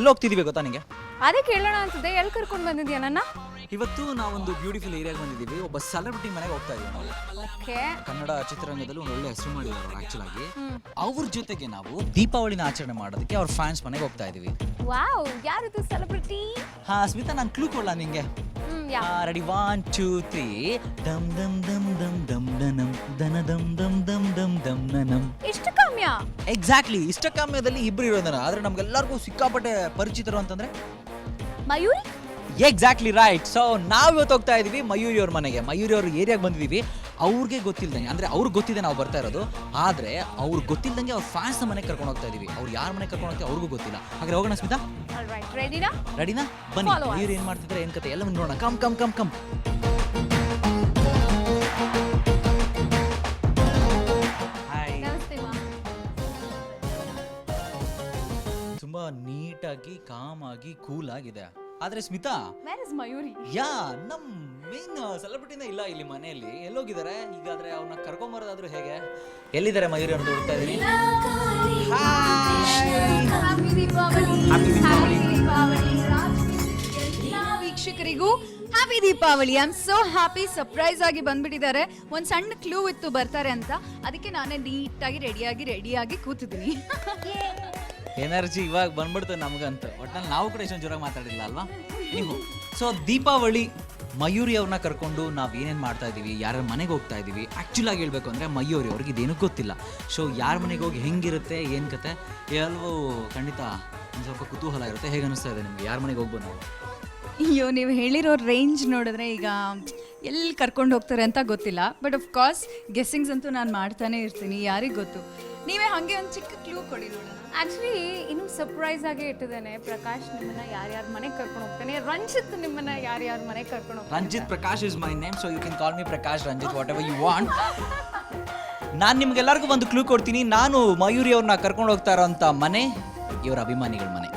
ಎಲ್ಲಿ ಹೋಗ್ತಿದೀವಿ ಗೊತ್ತಾ ನಿಂಗೆ? ಅದೇ ಕೇಳೋಣ ಅಂತಿದ್ದೆ. ಎಲ್ಲಿ ಕರ್ಕೊಂಡು ಬಂದಿದ್ಯಾ ನನ್ನ? ಇವತ್ತು ನಾವೊಂದು ಬ್ಯೂಟಿಫುಲ್ ಏರಿಯಾಗೆ ಬಂದಿದ್ದೀವಿ. ಒಬ್ಬ ಸೆಲೆಬ್ರಿಟಿ ಮನೆಗೆ ಹೋಗ್ತಾ ಇದೀವಿ ನಾವು. ಓಕೆ. ಕನ್ನಡ ಚಿತ್ರರಂಗದಲ್ಲಿ ಒಂದು ಒಳ್ಳೆ ಹೆಸರು ಮಾಡಿದ್ದಾರೆ ಅವರು ಆಕ್ಚುಲ್ ಆಗಿ. ಅವ್ರ ಜೊತೆಗೆ ನಾವು ದೀಪಾವಳಿನ ಆಚರಣೆ ಮಾಡೋದಕ್ಕೆ ಅವ್ರ ಫ್ಯಾನ್ಸ್ ಮನೆಗೆ ಹೋಗ್ತಾ ಇದೀವಿ. ವಾವ್, ಯಾರಿದು ಸೆಲೆಬ್ರಿಟಿ? ಹಾ ಸ್ಮಿತಾ, ನಾನು ಕ್ಲೂ ಕೊಡ್ಲಾ ನಿಂಗೆ? ರೆಡಿ 1 2 3 ದಮ್ ದಮ್ ದಮ್ ದಮ್ ದಮ್ ದನಂ ದನ ದಮ್ ದಮ್ ದಮ್ ದಮ್ ದಮ್ ನನಂ. ಇಷ್ಟು ಕಾಮ್ಯ? ಎಕ್ಸಾಕ್ಟ್ಲಿ, ಇಷ್ಟ ಕಾಮ್ಯದಲ್ಲಿ ಇಬ್ರು ಇರೋದನ್ನ. ಆದ್ರೆ ನಮ್ಗೆಲ್ಲರಿಗೂ ಸಿಕ್ಕಾಪಟ್ಟೆ ಪರಿಚಿತರು ಅಂತಂದ್ರೆ ಮಯೂರಿ. Exactly right. ಸೊ ನಾವು ಇವತ್ತು ಹೋಗ್ತಾ ಇದೀವಿ ಮಯೂರಿ ಅವ್ರ ಮನೆಗೆ. ಮಯೂರಿ ಅವ್ರ ಏರಿಯಾಗೆ ಬಂದಿದ್ದೀವಿ. ಅವ್ರಿಗೆ ಗೊತ್ತಿಲ್ದಂಗೆ, ಅಂದ್ರೆ ಅವ್ರಿಗೆ ಗೊತ್ತಿದೆ ನಾವು ಬರ್ತಾ ಇರೋದು, ಆದ್ರೆ ಅವ್ರಿಗೆ ಗೊತ್ತಿಲ್ದಂಗೆ ಅವ್ರ ಫ್ಯಾನ್ಸ್ ಮನೆಗೆ ಕರ್ಕೊಂಡು ಹೋಗ್ತಾ ಇದೀವಿ. ಅವ್ರು ಯಾರ ಮನೆಗೆ ಕರ್ಕೊಂಡು ಹೋಗ್ತೀವಿ ಅವ್ರಿಗೂ ಗೊತ್ತಿಲ್ಲ. ಹಾಗಾದ್ರೆ ಹೋಗೋಣ ಸ್ಮಿತಾ? ಆಲ್ರೈಟ್, ರೆಡಿನಾ? ರೆಡಿನಾ? ಬನ್ನಿ. ಮಯೂರಿ ಏನ್ ಮಾಡ್ತಿದ್ರೆ, ಏನ್ ಕತೆ ಎಲ್ಲ ನೋಡೋಣ. Come come come come. ತುಂಬಾ ನೀಟಾಗಿ ಕಾಮ್ ಆಗಿ ಕೂಲ್ ಆಗಿದೆ. ಆದ್ರೆ ಸ್ಮಿತಾ, ವೇರ್ ಇಸ್ ಮಯೂರಿ? ಯಾ ನಮ್ ಮೇನ್ ಸೆಲೆಬ್ರಿಟಿನೇ ಇಲ್ಲ ಇಲ್ಲಿ ಮನೆಯಲ್ಲಿ. ಎಲ್ಲೋಗಿದ್ದಾರೆ? ಈಗಾದ್ರೆ ಅವ್ರನ್ನ ಕರ್ಕೊಂಬರೋದಾದ್ರೂ ಹೇಗೆ? ಎಲ್ಲಿದ್ದಾರೆ ಮಯೂರಿ ಅಂತ ಹುಡುಕ್ತಾ ಇದೀನಿ. ಹ್ಯಾಪಿ ದೀಪಾವಳಿ ಎಲ್ಲ ವೀಕ್ಷಕರಿಗೂ. Happy Deepavali. I am so happy. Surprise ಆಗಿ ಬಂದ್ಬಿಟ್ಟಿದ್ದಾರೆ. ಒಂದು ಸಣ್ಣ ಕ್ಲೂ ಇತ್ತು ಬರ್ತಾರೆ ಅಂತ, ಅದಕ್ಕೆ ನಾನೇ ನೀಟಾಗಿ ರೆಡಿಯಾಗಿ ಕೂತಿದ್ದೀನಿ. ಎನರ್ಜಿ ಇವಾಗ ಬಂದ್ಬಿಡ್ತು ನಮ್ಗಂತ. ಒಟ್ನಲ್ಲಿ ನಾವು ಕೂಡ ಇಷ್ಟೊಂದು ಜೋರಾಗಿ ಮಾತಾಡಿಲ್ಲ ಅಲ್ವಾ? ನೀವು ಸೊ ದೀಪಾವಳಿ ಮಯೂರಿ ಅವ್ರನ್ನ ಕರ್ಕೊಂಡು ನಾವು ಏನೇನು ಮಾಡ್ತಾ ಇದ್ದೀವಿ, ಯಾರ ಮನೆಗೆ ಹೋಗ್ತಾ ಇದ್ದೀವಿ. ಆ್ಯಕ್ಚುಲ್ ಆಗಿ ಹೇಳ್ಬೇಕು ಅಂದರೆ ಮಯೂರಿ ಅವ್ರಿಗೆ ಇದೇನೂ ಗೊತ್ತಿಲ್ಲ. ಸೊ ಯಾರ ಮನೆಗೆ ಹೋಗಿ ಹೆಂಗಿರುತ್ತೆ, ಏನು ಕತೆ ಎಲ್ಲವೂ ಖಂಡಿತ ಒಂದು ಸ್ವಲ್ಪ ಕುತೂಹಲ ಇರುತ್ತೆ. ಹೇಗೆ ಅನಿಸ್ತಾ ಇದೆ ನಿಮಗೆ? ಯಾರ ಮನೆಗೆ ಹೋಗ್ಬೋದು ನಾವು? ಅಯ್ಯೋ, ನೀವು ಹೇಳಿರೋ ರೇಂಜ್ ನೋಡಿದ್ರೆ ಈಗ ಎಲ್ಲಿ ಕರ್ಕೊಂಡು ಹೋಗ್ತಾರೆ ಅಂತ ಗೊತ್ತಿಲ್ಲ. ಬಟ್ ಆಫ್ ಕೋರ್ಸ್ ಗೆಸ್ಸಿಂಗ್ಸ್ ಅಂತೂ ನಾನು ಮಾಡ್ತಾನೆ ಇರ್ತೀನಿ. ಯಾರಿಗೆ ಗೊತ್ತು? ನೀವೇ ಹಾಗೆ ಒಂದು ಚಿಕ್ಕ ಕ್ಲೂ ಕೊಡಿ ನೋಡೋಣ. ಆ್ಯಕ್ಚುಲಿ ಇನ್ನೂ ಸರ್ಪ್ರೈಸ್ ಆಗಿ ಇಟ್ಟಿದ್ದೇನೆ. ಪ್ರಕಾಶ್ ನಿಮ್ಮನ್ನ ಯಾರ್ಯಾರ ಮನೆಗೆ ಕರ್ಕೊಂಡು ಹೋಗ್ತಾನೆ, ರಂಜಿತ್ ನಿಮ್ಮನ್ನ ಯಾರ್ಯಾರ ಮನೆಗೆ ಕರ್ಕೊಂಡು ಹೋಗ್ತಾನೆ. Ranjit Prakash is my name, so you can call me Prakash, Ranjit, whatever you want. ನಾನು ನಿಮ್ಗೆಲ್ಲರಿಗೂ ಒಂದು ಕ್ಲೂ ಕೊಡ್ತೀನಿ. ನಾನು ಮಯೂರಿ ಅವ್ರನ್ನ ಕರ್ಕೊಂಡು ಹೋಗ್ತಾ ಇರೋಂಥ ಮನೆ ಇವರ ಅಭಿಮಾನಿಗಳ ಮನೆ.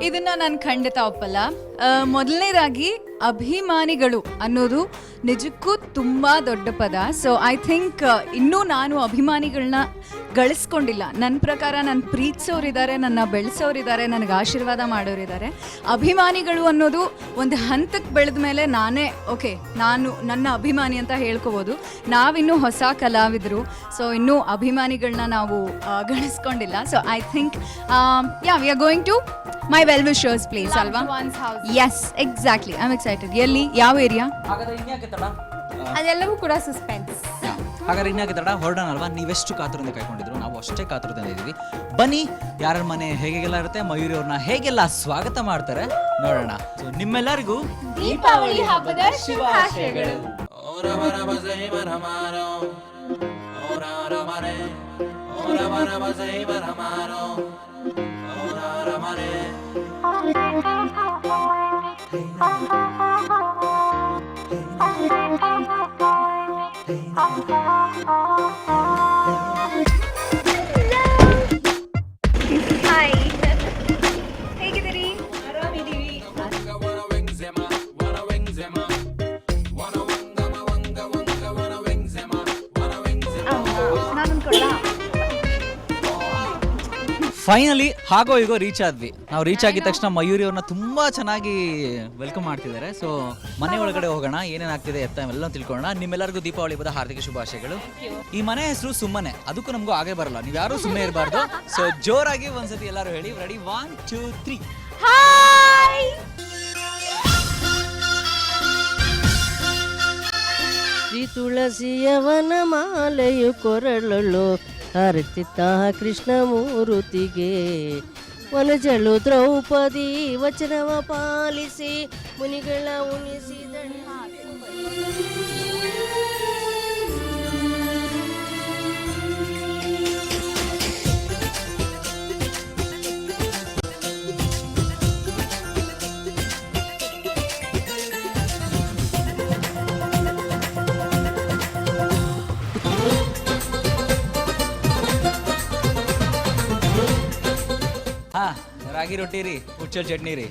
ಇದನ್ನ ನಾನು ಖಂಡಿತ ಒಪ್ಪಲ್ಲ. ಮೊದಲನೇದಾಗಿ ಅಭಿಮಾನಿಗಳು ಅನ್ನೋದು ನಿಜಕ್ಕೂ ತುಂಬಾ ದೊಡ್ಡ ಪದ. ಸೊ ಐ ಥಿಂಕ್ ಇನ್ನೂ ನಾನು ಅಭಿಮಾನಿಗಳನ್ನ ಗಳಿಸ್ಕೊಂಡಿಲ್ಲ. ನನ್ನ ಪ್ರಕಾರ ನನ್ನ ಪ್ರೀತಿಸೋರಿದ್ದಾರೆ, ನನ್ನ ಬೆಳೆಸೋರಿದ್ದಾರೆ, ನನಗೆ ಆಶೀರ್ವಾದ ಮಾಡೋರಿದ್ದಾರೆ. ಅಭಿಮಾನಿಗಳು ಅನ್ನೋದು ಒಂದು ಹಂತಕ್ಕೆ ಬೆಳೆದ ಮೇಲೆ ನಾನೇ ಓಕೆ, ನಾನು ನನ್ನ ಅಭಿಮಾನಿ ಅಂತ ಹೇಳ್ಕೋಬೋದು. ನಾವಿನ್ನೂ ಹೊಸ ಕಲಾವಿದರು, ಸೊ ಇನ್ನೂ ಅಭಿಮಾನಿಗಳನ್ನ ನಾವು ಗಳಿಸ್ಕೊಂಡಿಲ್ಲ. So I think we are going to my well wishers place ಅಲ್ವಾ? Yes, exactly. I am excited. ಎಲ್ಲಿ, ಯಾವ ಏರಿಯಾ? ಅದೆಲ್ಲವೂ ಕೂಡ ಸಸ್ಪೆನ್ಸ್. ಹಾಗಾದ್ರೆ ಇನ್ಯಾಕೆ ತಡ, ಹೊರಡೋಣ ಅಲ್ವಾ? ನೀವೆಷ್ಟು ಕಾತುರದಿಂದ ಕಾಯ್ಕೊಂಡಿದ್ರು, ನಾವು ಅಷ್ಟೇ ಕಾತುರದಿಂದ ಇದ್ದೀವಿ. ಬನ್ನಿ, ಯಾರ ಮನೆ ಹೇಗೆಲ್ಲ ಇರುತ್ತೆ, ಮಯೂರಿ ಅವ್ರನ್ನ ಹೇಗೆಲ್ಲ ಸ್ವಾಗತ ಮಾಡ್ತಾರೆ ನೋಡೋಣ. ಸೊ ನಿಮ್ಮೆಲ್ಲರಿಗೂ ದೀಪಾವಳಿ ಹಬ್ಬದ ಶುಭಾಶಯಗಳು. ಹಾಯ್, ಹೇಗಿದ್ದೀರಿ? ಆರಾಮಿದ್ದೀವಿ. ಫೈನಲಿ ಹಾಗೋ ಹೀಗೋ ರೀಚ್ ಆದ್ವಿ. ನಾವು ರೀಚ್ ಆಗಿದ ತಕ್ಷಣ ಮಯೂರಿ ಅವ್ರನ್ನ ತುಂಬಾ ಚೆನ್ನಾಗಿ ವೆಲ್ಕಮ್ ಮಾಡ್ತಿದ್ದಾರೆ. ಸೊ ಮನೆ ಒಳಗಡೆ ಹೋಗೋಣ, ಏನೇನು ಆಗ್ತಿದೆ ಎತ್ತ ಎಲ್ಲ ತಿಳ್ಕೊಳ್ಳೋಣ. ನಿಮ್ಮೆಲ್ಲರಿಗೂ ದೀಪಾವಳಿ ಹಬ್ಬದ ಹಾರ್ದಿಕ ಶುಭಾಶಯಗಳು. ಈ ಮನೆ ಹೆಸರು ಸುಮ್ಮನೆ, ಅದಕ್ಕೂ ನಮಗೂ ಆಗೇ ಬರಲ್ಲ. ನೀವು ಯಾರು ಸುಮ್ಮನೆ ಇರಬಾರ್ದು. ಸೊ ಜೋರಾಗಿ ಒಂದ್ಸತಿ ಎಲ್ಲರೂ ಹೇಳಿ. ರೆಡಿ 1 2 3. ಹಾಯ್. ಶ್ರೀ ತುಳಸಿಯವನ ಮಾಲೆಯು ಕೊರಳಲು ಅರ್ಚಿತ ಕೃಷ್ಣಮೂರುತಿಗೆ ವನಜಳು ದ್ರೌಪದಿ ವಚನವ ಪಾಲಿಸಿ ಮುನಿಗಳ ಉಣಿಸಿದಳು. ರಾಗಿ ರೊಟ್ಟಿ ರೀ, ಹುಚ್ಚಲ್ ಚಟ್ನಿ ರೀ.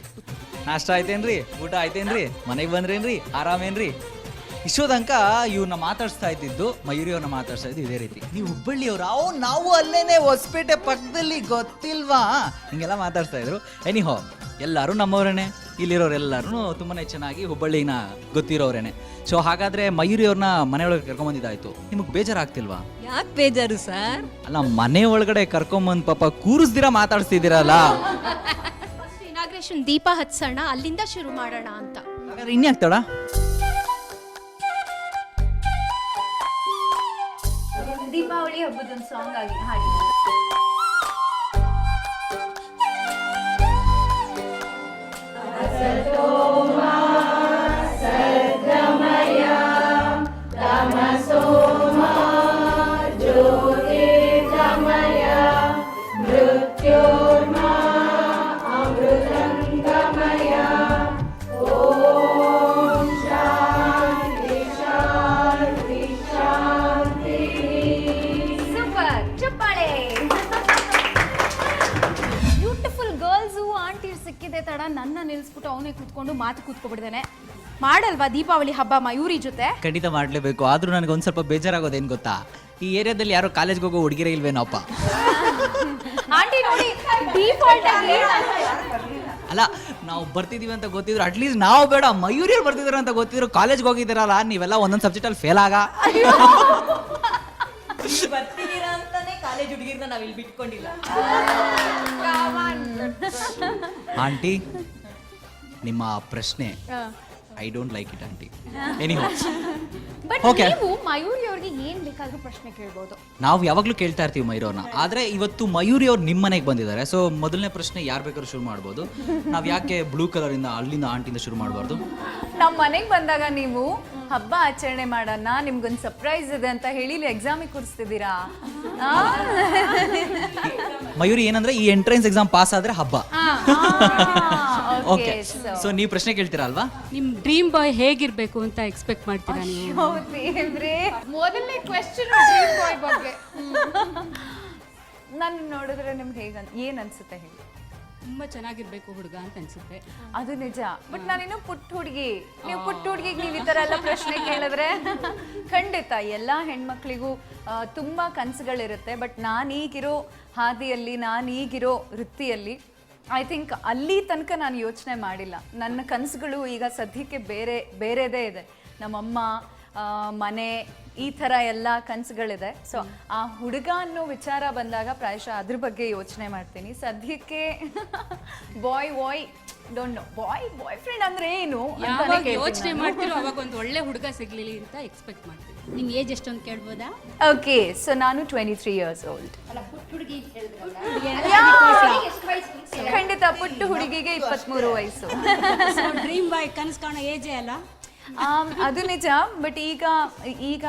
ನಾಷ್ಟ ಆಯ್ತೇನ್ರಿ? ಊಟ ಆಯ್ತೇನ್ರಿ? ಮನೆಗೆ ಬಂದ್ರೇನ್ರಿ? ಆರಾಮೇನ್ರಿ? ಇಷ್ಟೋ ತನಕ ಇವ್ರನ್ನ ಮಾತಾಡಿಸ್ತಾ ಇದ್ದಿದ್ದು, ಮಯೂರಿ ಅವ್ರನ್ನ ಮಾತಾಡ್ಸ್ತಾ ಇದ್ದು ಇದೇ ರೀತಿ. ನೀವು ಹುಬ್ಬಳ್ಳಿಯವ್ರ? ನಾವು ಅಲ್ಲೇನೆ, ಹೊಸಪೇಟೆ ಪಕ್ಕದಲ್ಲಿ, ಗೊತ್ತಿಲ್ವಾ? ಹಿಂಗೆಲ್ಲ ಮಾತಾಡ್ತಾ ಇದ್ರು. ಎನಿಹೋ, ಎಲ್ಲರೂ ನಮ್ಮವ್ರೇನೆ, ಇಲ್ಲಿರೋರೆಲ್ಲರೂ ತುಂಬಾ ಚೆನ್ನಾಗಿ ಹುಬ್ಬಳ್ಳಿನ ಗೊತ್ತಿರೋರೇನೆ. ಸೊ ಹಾಗಾದ್ರೆ ಮಯೂರಿ ಅವ್ರನ್ನ ಮನೆಯೊಳಗೆ ಕರ್ಕೊಂಬಂದಿದ್ದಾಯ್ತು, ನಿಮಗೆ ಬೇಜಾರಾಗ್ತಿಲ್ವಾ? ಯಾಕೆ ಬೇಜಾರು ಸರ್? ಅಲ್ಲ, ಮನೆ ಒಳಗಡೆ ಕರ್ಕೊಂಬಂದ್ ಪಾಪ ಕೂರಿಸ್ದಿರಾ ಮಾತಾಡ್ಸ್ತಿದ್ದೀರಲ್ಲ. ಇನಾಗ್ರೇಷನ್ ದೀಪ ಹಚ್ಚೋಣ, ಅಲ್ಲಿಂದ ಶುರು ಮಾಡೋಣ ಅಂತ. ಹಾಗಾದ್ರೆ ಇನ್ಯಾಕ್ತಾಳ? ದೀಪಾವಳಿ ಹಬ್ಬದೊಂದು ಸಾಂಗ್ ಆಗಿ ಹಾಡಿ. ಸೂಪರ್, ಚಪ್ಪಾಳೆ. ಬ್ಯೂಟಿಫುಲ್ ಗರ್ಲ್ಸು ಆಂಟಿ ಸಿಕ್ಕಿದೆ ತಡ ನನ್ನ ನಿಲ್ಲಿಸ್ಬಿಟ್ಟು ಅವನೇ ಕೂತ್ಕೊಂಡು ಮಾತು ಕೂತ್ಕೊಬಿಡ್ದೇನೆ. ಮಾಡಲ್ವಾ ದೀಪಾವಳಿ ಹಬ್ಬ ಮಯೂರಿ ಜೊತೆ? ಖಂಡಿತ ಮಾಡಲೇಬೇಕು. ಆದ್ರೂ ನನಗೆ ಒಂದು ಸ್ವಲ್ಪ ಬೇಜಾರಾಗೋದೇನು ಗೊತ್ತಾ, ಈ ಏರಿಯಾದಲ್ಲಿ ಯಾರೋ ಕಾಲೇಜ್ಗೆ ಹೋಗೋ ಹುಡುಗಿರೇ ಇಲ್ವೇನೋಪ್ಪ. ಆಂಟಿ ನೋಡಿ, ಡಿಫಾಲ್ಟ್ ಆಗಿ ಅಲ್ಲ, ನಾವು ಬರ್ತಿದೀವಿ ಅಂತ ಗೊತ್ತಿದ್ರು, ಅಟ್ಲೀಸ್ಟ್ ನಾವು ಬೇಡ, ಮಯೂರಿಯವ್ರು ಬರ್ತಿದ್ರು ಅಂತ ಗೊತ್ತಿದ್ರು, ಕಾಲೇಜ್ಗೆ ಹೋಗಿದ್ದೀರಲ್ಲ ನೀವೆಲ್ಲ ಒಂದೊಂದು ಸಬ್ಜೆಕ್ಟಲ್ಲಿ ಫೇಲ್ ಆಗ. ಬರ್ತಿದ್ದೀರಾ ಅಂತಾನೆ ಕಾಲೇಜ್ ಹುಡುಗಿರ್ನ ನಾವ್ ಇಲ್ಲಿ ಬಿಟ್ಕೊಂಡಿಲ್ಲ. ಆಂಟಿ, ನಿಮ್ಮ ಪ್ರಶ್ನೆ I don't like it aunty. Anyhow, but Okay. ನೀವು ಮಯೂರಿ ಅವ್ರಿಗೆ ಏನ್ ಬೇಕಾದ್ರೂ ಪ್ರಶ್ನೆ ಕೇಳ್ಬೋದು. ನಾವು ಯಾವಾಗಲೂ ಕೇಳ್ತಾ ಇರ್ತೀವಿ ಮಯೂರವ್ರನ್ನ, ಆದರೆ ಇವತ್ತು ಮಯೂರಿ ಅವ್ರು ನಿಮ್ಮ ಮನೆಗೆ ಬಂದಿದ್ದಾರೆ. ಸೊ ಮೊದಲನೇ ಪ್ರಶ್ನೆ ಯಾರು ಬೇಕಾದ್ರೂ ಶುರು ಮಾಡ್ಬೋದು. ನಾವು ಯಾಕೆ ಬ್ಲೂ ಕಲರಿಂದ ಅಲ್ಲಿಂದ ಆಂಟಿಯಿಂದ ಶುರು ಮಾಡಬಾರ್ದು? ನಮ್ಮ ಮನೆಗೆ ಬಂದಾಗ ನೀವು ಹಬ್ಬ ಆಚರಣೆ ಮಾಡೋಣ, ನಿಮ್ಗೊಂದು ಸರ್ಪ್ರೈಸ್ ಇದೆ ಅಂತ ಹೇಳಿ ಇಲ್ಲಿ ಎಕ್ಸಾಮಿಗೆ ಕೂರಿಸ್ತಿದ್ದೀರಾ? ಮಯೂರಿ ಏನಂದ್ರೆ ಈ ಎಂಟ್ರೆನ್ಸ್ ಎಕ್ಸಾಮ್ ಪಾಸ್ ಆದ್ರೆ ಹಬ್ಬ. ಓಕೆ, ಸೊ ನೀವು ಪ್ರಶ್ನೆ ಕೇಳ್ತೀರಾ ಅಲ್ವಾ? ನಿಮ್ ಡ್ರೀಮ್ ಬಾಯ್ ಹೇಗಿರ್ಬೇಕು ಅಂತ ಎಕ್ಸ್ಪೆಕ್ಟ್ ಮಾಡ್ತೀರಾ ನೀವು? ಮೊದಲನೇ ಕ್ವೆಶ್ಚನ್ ಡ್ರೀಮ್ ಬಾಯ್ ಬಗ್ಗೆ. ನನ್ನ ನೋಡಿದ್ರೆ ನಿಮ್ಗೆ ಏನ್ ಅನ್ಸುತ್ತೆ ಹೇಳಿ? ತುಂಬಾ ಚೆನ್ನಾಗಿರ್ಬೇಕು ಹುಡುಗ ಅಂತ ಅನ್ಸುತ್ತೆ. ಅದು ನಿಜ, ಬಟ್ ನಾನಿನ್ನು ಪುಟ್ಟ ಹುಡುಗಿ. ನೀವು ಪುಟ್ಟ ಹುಡುಗಿಗೆ ನೀವು ಈ ಥರ ಎಲ್ಲ ಪ್ರಶ್ನೆ ಕೇಳಿದ್ರೆ ಖಂಡಿತ ಎಲ್ಲ ಹೆಣ್ಮಕ್ಳಿಗೂ ತುಂಬ ಕನಸುಗಳಿರುತ್ತೆ. ಬಟ್ ನಾನೀಗಿರೋ ಹಾದಿಯಲ್ಲಿ, ನಾನೀಗಿರೋ ವೃತ್ತಿಯಲ್ಲಿ ಐ ಥಿಂಕ್ ಅಲ್ಲಿ ತನಕ ನಾನು ಯೋಚನೆ ಮಾಡಿಲ್ಲ. ನನ್ನ ಕನಸುಗಳು ಈಗ ಸದ್ಯಕ್ಕೆ ಬೇರೆದೇ ಇದೆ. ನಮ್ಮಮ್ಮ, ಮನೆ, ಈ ಥರ ಎಲ್ಲ ಕನಸುಗಳಿದೆ. ಸೊ ಆ ಹುಡುಗ ಅನ್ನೋ ವಿಚಾರ ಬಂದಾಗ ಪ್ರಾಯಶಃ ಅದ್ರ ಬಗ್ಗೆ ಯೋಚನೆ ಮಾಡ್ತೀನಿ. ಸದ್ಯಕ್ಕೆ ಬಾಯ್ ಡೋಂಟ್ ನೋ, ಬಾಯ್ ಫ್ರೆಂಡ್ ಅಂದ್ರೆ ಏನು ಯಾವಾಗ ಯೋಚನೆ ಮಾಡ್ತಿರೋ ಅವಾಗ ಒಂದು ಒಳ್ಳೆ ಹುಡುಗ ಸಿಗ್ಲಿಲ್ಲ ಅಂತ ಎಕ್ಸ್ಪೆಕ್ಟ್ ಮಾಡ್ತೀವಿ. ನಿಮ್ ಏಜ್ ಎಷ್ಟು ಅಂತ ಕೇಳ್ಬೋದಾ? ಓಕೆ, ಸೊ ನಾನು 23 years old. ಖಂಡಿತ ಪುಟ್ಟ ಹುಡುಗಿಗೆ 23 ವಯಸ್ಸು. ಡ್ರೀಮ್ ಬಾಯ್ ಕನಸು ಕಾಣೋ ಏಜೇ ಅಲ್ಲ. ಅದು ನಿಜ, ಬಟ್ ಈಗ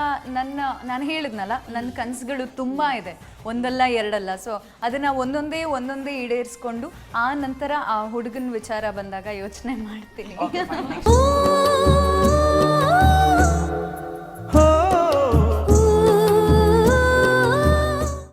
ನಾನು ಹೇಳಿದ್ನಲ್ಲ, ನನ್ನ ಕನಸುಗಳು ತುಂಬ ಇದೆ, ಒಂದಲ್ಲ ಎರಡಲ್ಲ. ಸೊ ಅದನ್ನು ಒಂದೊಂದೇ ಈಡೇರಿಸ್ಕೊಂಡು ಆ ನಂತರ ಆ ಹುಡುಗನ ವಿಚಾರ ಬಂದಾಗ ಯೋಚನೆ ಮಾಡ್ತೀನಿ.